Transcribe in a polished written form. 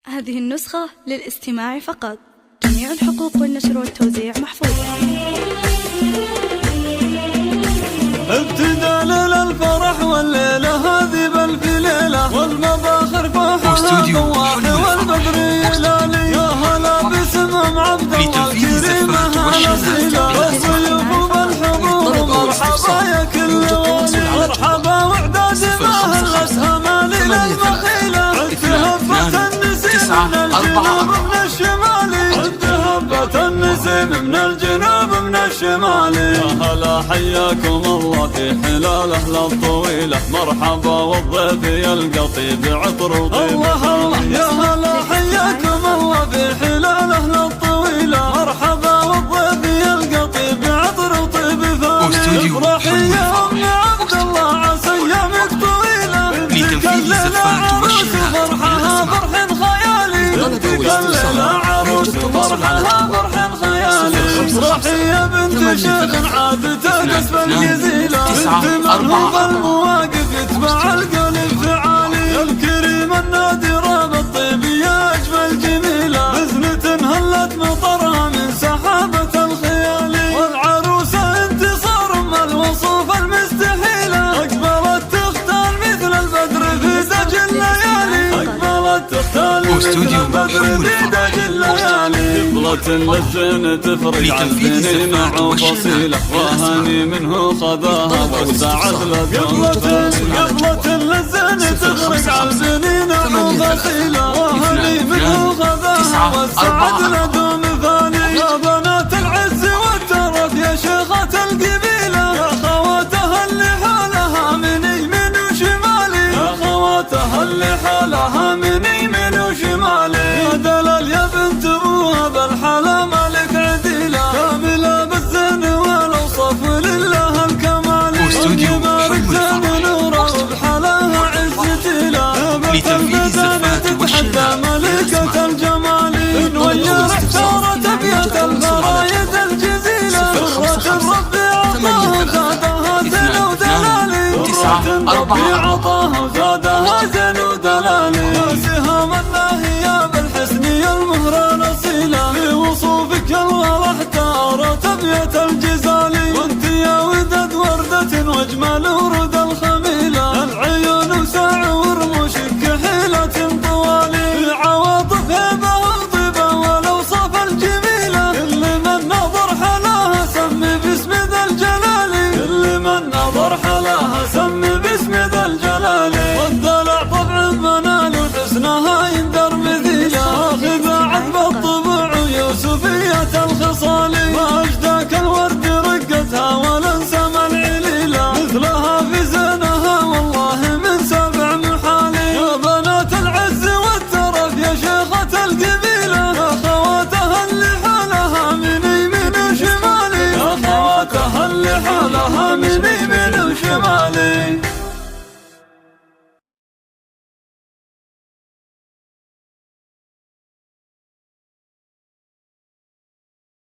هذه النسخة للاستماع فقط. جميع الحقوق والنشر والتوزيع محفوظة. ابتدى للفرح والليلة هذه بل في ليلة والمباخر فوحها الضواح والبدر يلالي يا هلا باسمهم عبد الله كريمة الأصيلة والضيوف بالحضور مرحبا يا كل والي مرحبا وعداد ما هلتها مالي للمخيلة عد هبة النسيم من الجنوب من الشمالي عد هبة النسيم من الجنوب من الشمالي يا هلا حياكم الله في حلال أهل الطويلة مرحبا والضيف يلقى طيب عطر وطيب الله الله يا هلا حياكم الله في حلال أهل الطويلة مرحبا والضيف يلقى طيب عطر وطيب ثاني افرحي يا أم عبد الله عسى أيامك طويلة بنتك الليلة عروس فرحها فرح خيالي بنتك الليلة عروس فرحها فرح خيالي افرحي يا بنت شيخ عادته قصف الجزيلة بنت من هو المواقف يتبع القول انفعالي الكريمة النادرة بالطيب يا أجمل جميلة بزنة هلت مطرها من سحابة الخيالي والعروسة انتصار أم الوصوف المستحيلة أقبلت تختال مثل البدر في دج الليالي أقبلت تختال مثل البدر في دج الليالي قبلة للزين تفرق عن بنين وفصيلة وهني منه خذاها وسعد قبلة للزين تفرق عن بنين وفصيلة وهني منه خذاها وسعد لدوم ثاني يا بنات العز والترف يا شيخة القبيلة يا خواتها اللي حالها من يمين وشمالي يا خواتها اللي حالها من يمين وشمالي يا دلال يا بنت ابوها بالحلا مالك عديلة كاملة بالزين والاوصاف ولله الكمال يبارك زين نوره وبحلاها عزتيلة يا بنت البدن تتحدى ملكة الجمال إن ويرك ثورة أبيات الفرايد الجزيلة فرة ربي عطاها زادها زين ودلالي ربي عطاها زادها زين ودلالي يا سهام الناهية بالحسن يا المهرة نصيلة في وصوفك الغلا احتارت أبيات الجزالي وانت يا ودد وردة واجمل